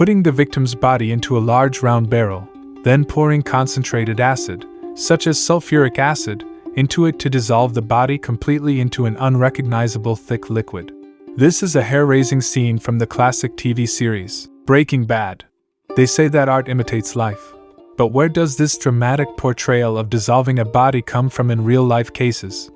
putting the victim's body into a large round barrel, then pouring concentrated acid, such as sulfuric acid, into it to dissolve the body completely into an unrecognizable thick liquid. This is a hair-raising scene from the classic TV series, Breaking Bad. They say that art imitates life. But where does this dramatic portrayal of dissolving a body come from in real-life cases?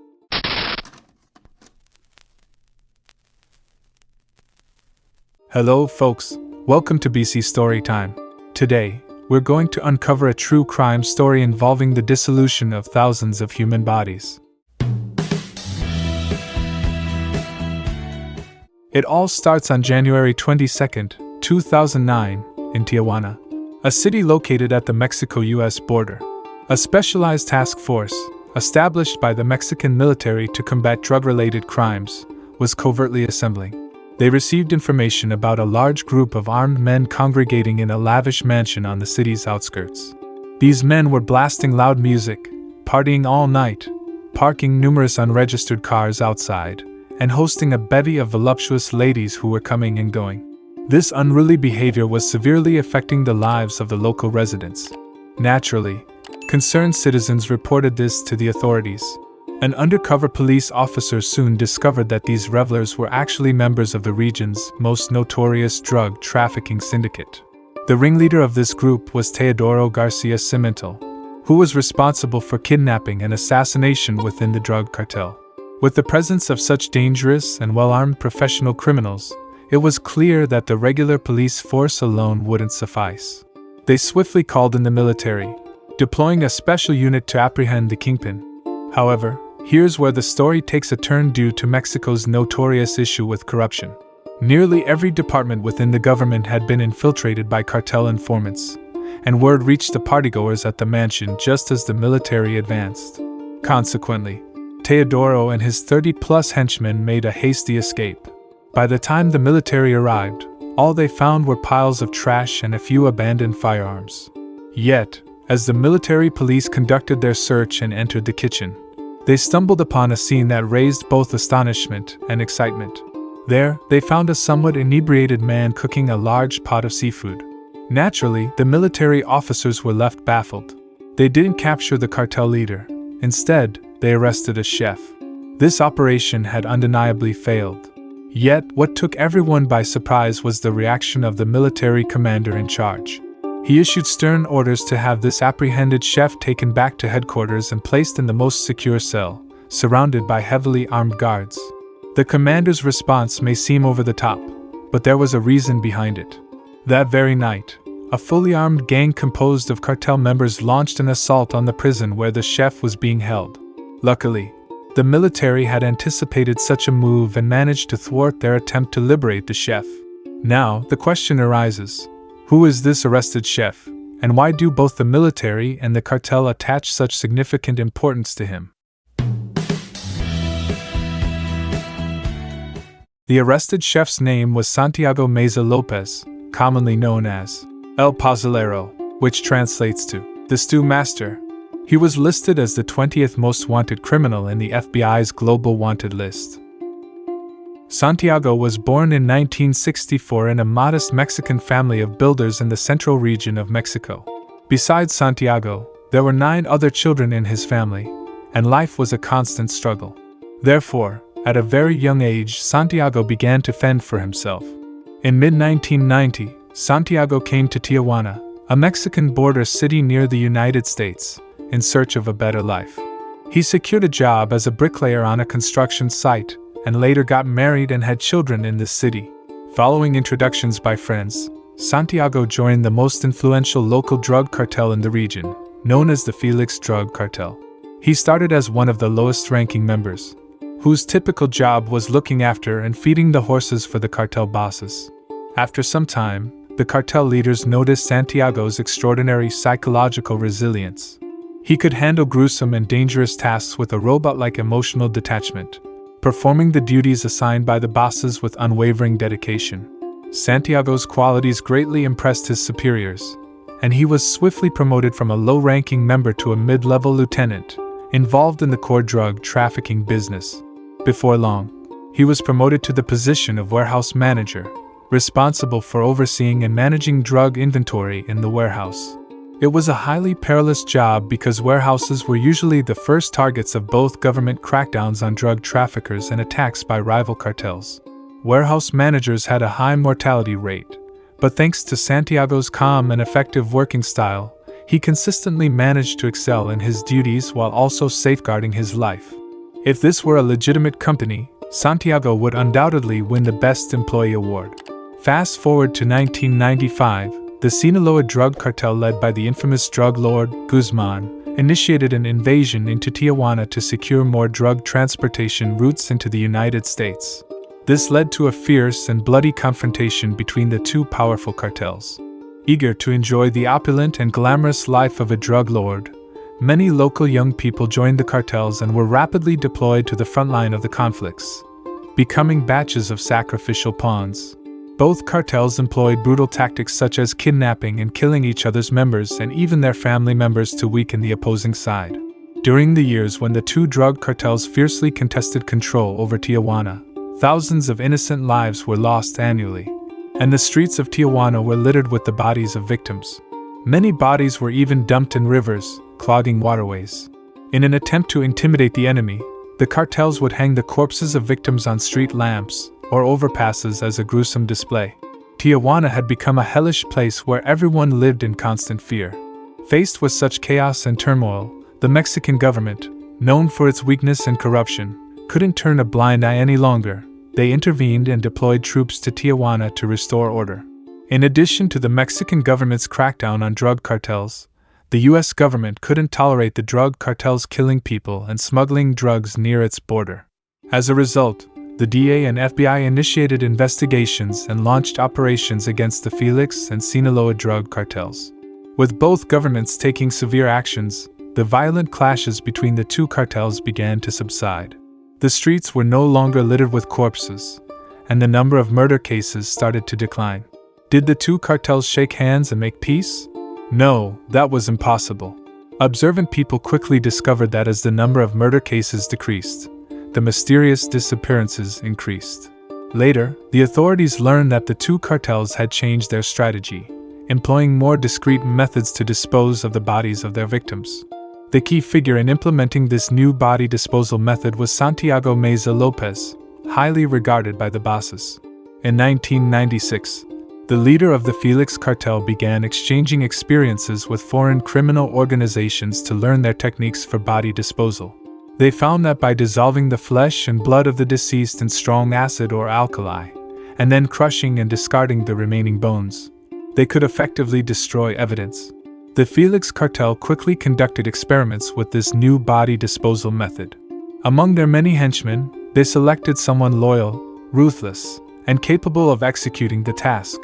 Hello folks, welcome to BC Storytime. Today, we're going to uncover a true crime story involving the dissolution of thousands of human bodies. It all starts on January 22, 2009, in Tijuana, a city located at the Mexico-US border. A specialized task force, established by the Mexican military to combat drug-related crimes, was covertly assembling. They received information about a large group of armed men congregating in a lavish mansion on the city's outskirts. These men were blasting loud music, partying all night, parking numerous unregistered cars outside, and hosting a bevy of voluptuous ladies who were coming and going. This unruly behavior was severely affecting the lives of the local residents. Naturally, concerned citizens reported this to the authorities. An undercover police officer soon discovered that these revelers were actually members of the region's most notorious drug trafficking syndicate. The ringleader of this group was Teodoro Garcia Cimental, who was responsible for kidnapping and assassination within the drug cartel. With the presence of such dangerous and well-armed professional criminals, it was clear that the regular police force alone wouldn't suffice. They swiftly called in the military, deploying a special unit to apprehend the kingpin. However, here's where the story takes a turn due to Mexico's notorious issue with corruption. Nearly every department within the government had been infiltrated by cartel informants, and word reached the partygoers at the mansion just as the military advanced. Consequently, Teodoro and his 30-plus henchmen made a hasty escape. By the time the military arrived, all they found were piles of trash and a few abandoned firearms. Yet, as the military police conducted their search and entered the kitchen, they stumbled upon a scene that raised both astonishment and excitement. There, they found a somewhat inebriated man cooking a large pot of seafood. Naturally, the military officers were left baffled. They didn't capture the cartel leader. Instead, they arrested a chef. This operation had undeniably failed. Yet, what took everyone by surprise was the reaction of the military commander in charge. He issued stern orders to have this apprehended chef taken back to headquarters and placed in the most secure cell, surrounded by heavily armed guards. The commander's response may seem over the top, but there was a reason behind it. That very night, a fully armed gang composed of cartel members launched an assault on the prison where the chef was being held. Luckily, the military had anticipated such a move and managed to thwart their attempt to liberate the chef. Now, the question arises, who is this arrested chef, and why do both the military and the cartel attach such significant importance to him? The arrested chef's name was Santiago Meza Lopez, commonly known as El Pozolero, which translates to the stew master. He was listed as the 20th most wanted criminal in the FBI's global wanted list. Santiago was born in 1964 in a modest Mexican family of builders in the central region of Mexico. Besides Santiago, there were 9 other children in his family, and life was a constant struggle. Therefore, at a very young age, Santiago began to fend for himself. In mid-1990, Santiago came to Tijuana, a Mexican border city near the United States, in search of a better life. He secured a job as a bricklayer on a construction site, and later got married and had children in this city. Following introductions by friends, Santiago joined the most influential local drug cartel in the region, known as the Felix Drug Cartel. He started as one of the lowest-ranking members, whose typical job was looking after and feeding the horses for the cartel bosses. After some time, the cartel leaders noticed Santiago's extraordinary psychological resilience. He could handle gruesome and dangerous tasks with a robot-like emotional detachment, performing the duties assigned by the bosses with unwavering dedication. Santiago's qualities greatly impressed his superiors, and he was swiftly promoted from a low-ranking member to a mid-level lieutenant, involved in the core drug trafficking business. Before long, he was promoted to the position of warehouse manager, responsible for overseeing and managing drug inventory in the warehouse. It was a highly perilous job because warehouses were usually the first targets of both government crackdowns on drug traffickers and attacks by rival cartels. Warehouse managers had a high mortality rate, but thanks to Santiago's calm and effective working style, he consistently managed to excel in his duties while also safeguarding his life. If this were a legitimate company, Santiago would undoubtedly win the Best Employee Award. Fast forward to 1995, the Sinaloa drug cartel led by the infamous drug lord Guzman initiated an invasion into Tijuana to secure more drug transportation routes into the United States. This led to a fierce and bloody confrontation between the two powerful cartels. Eager to enjoy the opulent and glamorous life of a drug lord, many local young people joined the cartels and were rapidly deployed to the front line of the conflicts, becoming batches of sacrificial pawns. Both cartels employed brutal tactics such as kidnapping and killing each other's members and even their family members to weaken the opposing side. During the years when the two drug cartels fiercely contested control over Tijuana, thousands of innocent lives were lost annually, and the streets of Tijuana were littered with the bodies of victims. Many bodies were even dumped in rivers, clogging waterways. In an attempt to intimidate the enemy, the cartels would hang the corpses of victims on street lamps or overpasses as a gruesome display. Tijuana had become a hellish place where everyone lived in constant fear. Faced with such chaos and turmoil, the Mexican government, known for its weakness and corruption, couldn't turn a blind eye any longer. They intervened and deployed troops to Tijuana to restore order. In addition to the Mexican government's crackdown on drug cartels, the U.S. government couldn't tolerate the drug cartels killing people and smuggling drugs near its border. As a result, the DEA and FBI initiated investigations and launched operations against the Felix and Sinaloa drug cartels. With both governments taking severe actions, the violent clashes between the two cartels began to subside. The streets were no longer littered with corpses, and the number of murder cases started to decline. Did the two cartels shake hands and make peace? No, that was impossible. Observant people quickly discovered that as the number of murder cases decreased, the mysterious disappearances increased. Later, the authorities learned that the two cartels had changed their strategy, employing more discreet methods to dispose of the bodies of their victims. The key figure in implementing this new body disposal method was Santiago Meza Lopez, highly regarded by the bosses. In 1996, the leader of the Felix cartel began exchanging experiences with foreign criminal organizations to learn their techniques for body disposal. They found that by dissolving the flesh and blood of the deceased in strong acid or alkali, and then crushing and discarding the remaining bones, they could effectively destroy evidence. The Felix cartel quickly conducted experiments with this new body disposal method. Among their many henchmen, they selected someone loyal, ruthless, and capable of executing the task.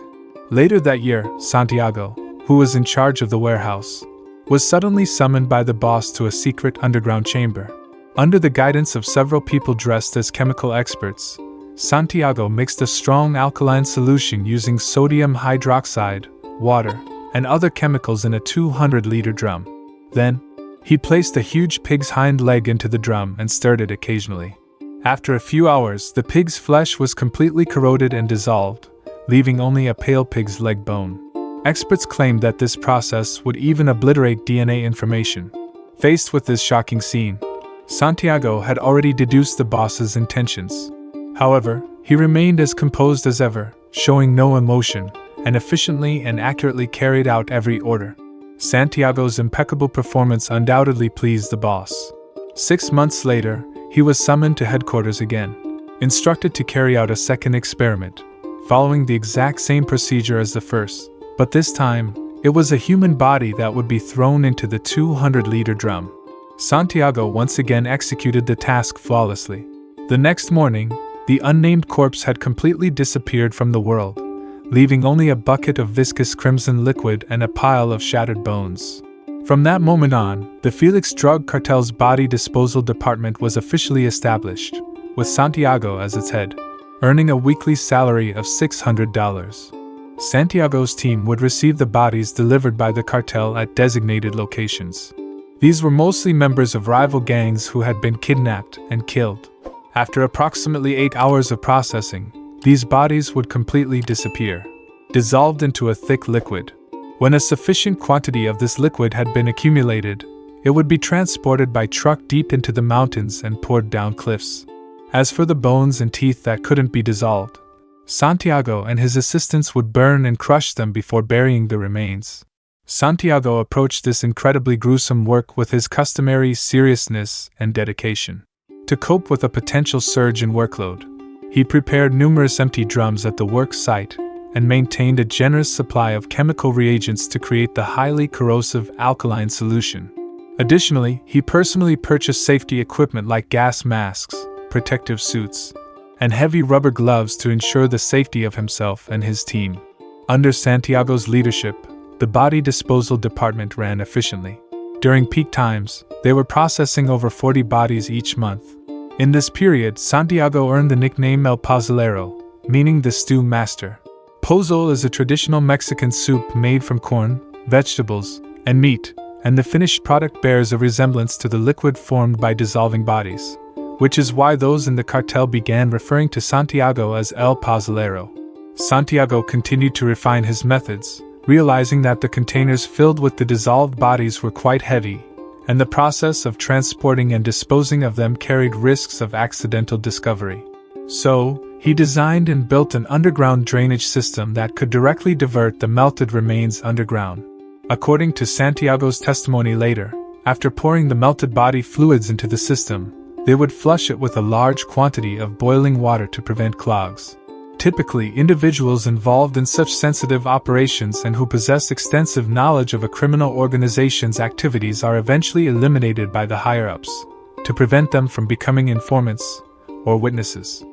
Later that year, Santiago, who was in charge of the warehouse, was suddenly summoned by the boss to a secret underground chamber. Under the guidance of several people dressed as chemical experts, Santiago mixed a strong alkaline solution using sodium hydroxide, water, and other chemicals in a 200-liter drum. Then, he placed a huge pig's hind leg into the drum and stirred it occasionally. After a few hours, the pig's flesh was completely corroded and dissolved, leaving only a pale pig's leg bone. Experts claimed that this process would even obliterate DNA information. Faced with this shocking scene, Santiago had already deduced the boss's intentions. However, he remained as composed as ever, showing no emotion, and efficiently and accurately carried out every order. Santiago's impeccable performance undoubtedly pleased the boss. 6 months later, he was summoned to headquarters again, instructed to carry out a second experiment, following the exact same procedure as the first, but this time, it was a human body that would be thrown into the 200-liter drum. Santiago once again executed the task flawlessly. The next morning, the unnamed corpse had completely disappeared from the world, leaving only a bucket of viscous crimson liquid and a pile of shattered bones. From that moment on, the Felix drug cartel's body disposal department was officially established, with Santiago as its head, earning a weekly salary of $600. Santiago's team would receive the bodies delivered by the cartel at designated locations. These were mostly members of rival gangs who had been kidnapped and killed. After approximately 8 hours of processing, these bodies would completely disappear, dissolved into a thick liquid. When a sufficient quantity of this liquid had been accumulated, it would be transported by truck deep into the mountains and poured down cliffs. As for the bones and teeth that couldn't be dissolved, Santiago and his assistants would burn and crush them before burying the remains. Santiago approached this incredibly gruesome work with his customary seriousness and dedication. To cope with a potential surge in workload, he prepared numerous empty drums at the work site and maintained a generous supply of chemical reagents to create the highly corrosive alkaline solution. Additionally, he personally purchased safety equipment like gas masks, protective suits, and heavy rubber gloves to ensure the safety of himself and his team. Under Santiago's leadership, the body disposal department ran efficiently. During peak times, they were processing over 40 bodies each month. In this period, Santiago earned the nickname El Pozolero, meaning the stew master. Pozole is a traditional Mexican soup made from corn, vegetables, and meat, and the finished product bears a resemblance to the liquid formed by dissolving bodies, which is why those in the cartel began referring to Santiago as El Pozolero. Santiago continued to refine his methods, realizing that the containers filled with the dissolved bodies were quite heavy, and the process of transporting and disposing of them carried risks of accidental discovery. So, he designed and built an underground drainage system that could directly divert the melted remains underground. According to Santiago's testimony later, after pouring the melted body fluids into the system, they would flush it with a large quantity of boiling water to prevent clogs. Typically, individuals involved in such sensitive operations and who possess extensive knowledge of a criminal organization's activities are eventually eliminated by the higher-ups, to prevent them from becoming informants or witnesses.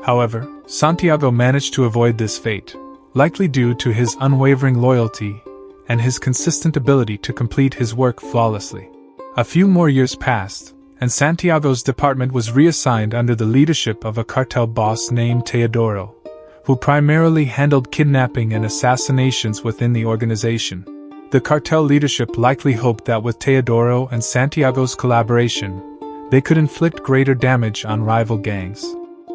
However, Santiago managed to avoid this fate, likely due to his unwavering loyalty and his consistent ability to complete his work flawlessly. A few more years passed, and Santiago's department was reassigned under the leadership of a cartel boss named Teodoro, who primarily handled kidnapping and assassinations within the organization. The cartel leadership likely hoped that with Teodoro and Santiago's collaboration, they could inflict greater damage on rival gangs.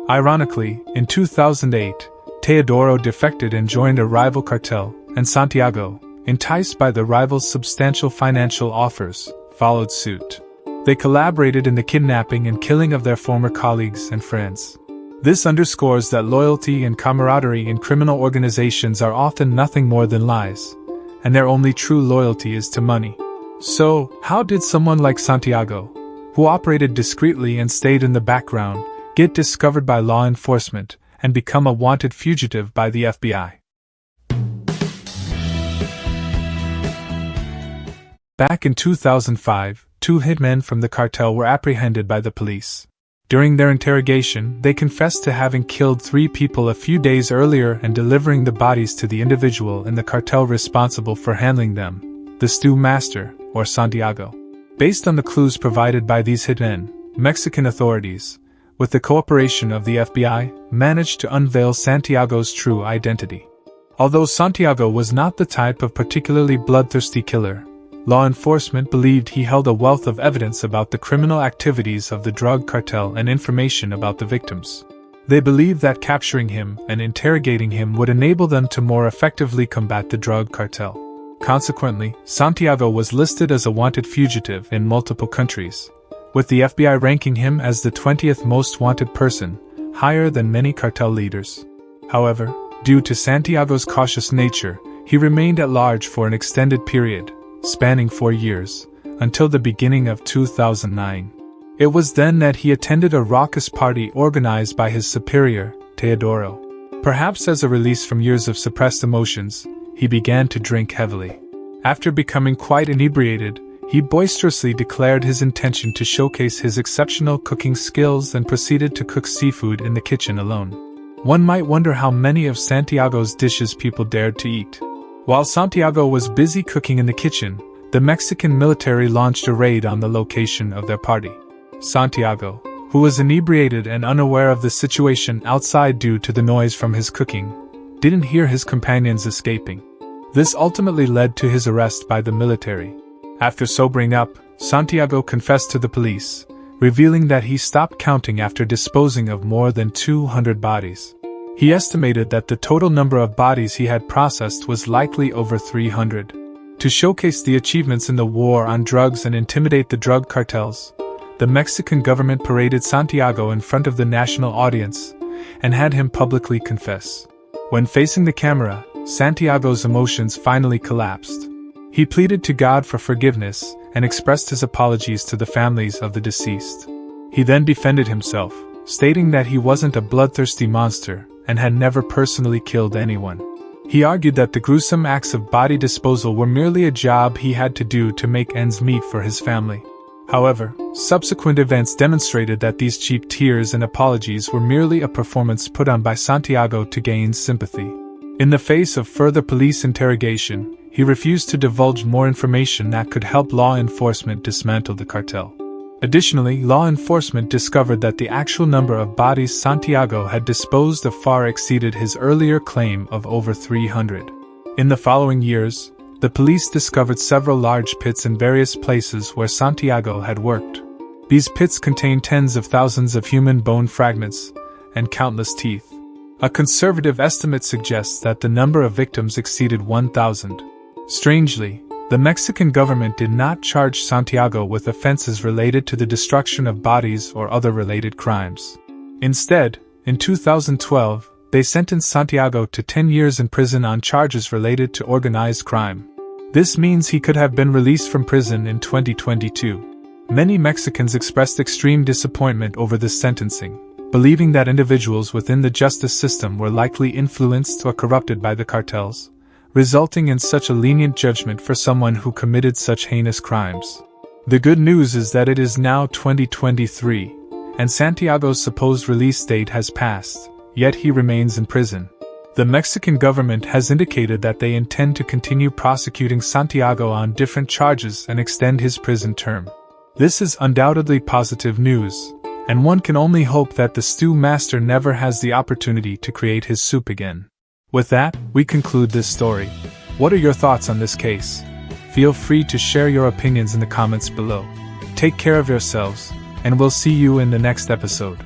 Ironically, in 2008, Teodoro defected and joined a rival cartel, and Santiago, enticed by the rival's substantial financial offers, followed suit. They collaborated in the kidnapping and killing of their former colleagues and friends. This underscores that loyalty and camaraderie in criminal organizations are often nothing more than lies, and their only true loyalty is to money. So, how did someone like Santiago, who operated discreetly and stayed in the background, get discovered by law enforcement and become a wanted fugitive by the FBI? Back in 2005, 2 hitmen from the cartel were apprehended by the police. During their interrogation, they confessed to having killed 3 people a few days earlier and delivering the bodies to the individual in the cartel responsible for handling them, the stew master, or Santiago. Based on the clues provided by these hitmen, Mexican authorities, with the cooperation of the FBI, managed to unveil Santiago's true identity. Although Santiago was not the type of particularly bloodthirsty killer, law enforcement believed he held a wealth of evidence about the criminal activities of the drug cartel and information about the victims. They believed that capturing him and interrogating him would enable them to more effectively combat the drug cartel. Consequently, Santiago was listed as a wanted fugitive in multiple countries, with the FBI ranking him as the 20th most wanted person, higher than many cartel leaders. However, due to Santiago's cautious nature, he remained at large for an extended period, spanning 4 years, until the beginning of 2009. It was then that he attended a raucous party organized by his superior, Teodoro. Perhaps as a release from years of suppressed emotions, he began to drink heavily. After becoming quite inebriated, he boisterously declared his intention to showcase his exceptional cooking skills and proceeded to cook seafood in the kitchen alone. One might wonder how many of Santiago's dishes people dared to eat. While Santiago was busy cooking in the kitchen, the Mexican military launched a raid on the location of their party. Santiago, who was inebriated and unaware of the situation outside due to the noise from his cooking, didn't hear his companions escaping. This ultimately led to his arrest by the military. After sobering up, Santiago confessed to the police, revealing that he stopped counting after disposing of more than 200 bodies. He estimated that the total number of bodies he had processed was likely over 300. To showcase the achievements in the war on drugs and intimidate the drug cartels, the Mexican government paraded Santiago in front of the national audience and had him publicly confess. When facing the camera, Santiago's emotions finally collapsed. He pleaded to God for forgiveness and expressed his apologies to the families of the deceased. He then defended himself, stating that he wasn't a bloodthirsty monster and had never personally killed anyone. He argued that the gruesome acts of body disposal were merely a job he had to do to make ends meet for his family. However, subsequent events demonstrated that these cheap tears and apologies were merely a performance put on by Santiago to gain sympathy. In the face of further police interrogation, he refused to divulge more information that could help law enforcement dismantle the cartel. Additionally, law enforcement discovered that the actual number of bodies Santiago had disposed of far exceeded his earlier claim of over 300. In the following years, the police discovered several large pits in various places where Santiago had worked. These pits contained tens of thousands of human bone fragments and countless teeth. A conservative estimate suggests that the number of victims exceeded 1,000. Strangely, the Mexican government did not charge Santiago with offenses related to the destruction of bodies or other related crimes. Instead, in 2012, they sentenced Santiago to 10 years in prison on charges related to organized crime. This means he could have been released from prison in 2022. Many Mexicans expressed extreme disappointment over this sentencing, believing that individuals within the justice system were likely influenced or corrupted by the cartels, resulting in such a lenient judgment for someone who committed such heinous crimes. The good news is that it is now 2023, and Santiago's supposed release date has passed, yet he remains in prison. The Mexican government has indicated that they intend to continue prosecuting Santiago on different charges and extend his prison term. This is undoubtedly positive news, and one can only hope that the stew master never has the opportunity to create his soup again. With that, we conclude this story. What are your thoughts on this case? Feel free to share your opinions in the comments below. Take care of yourselves, and we'll see you in the next episode.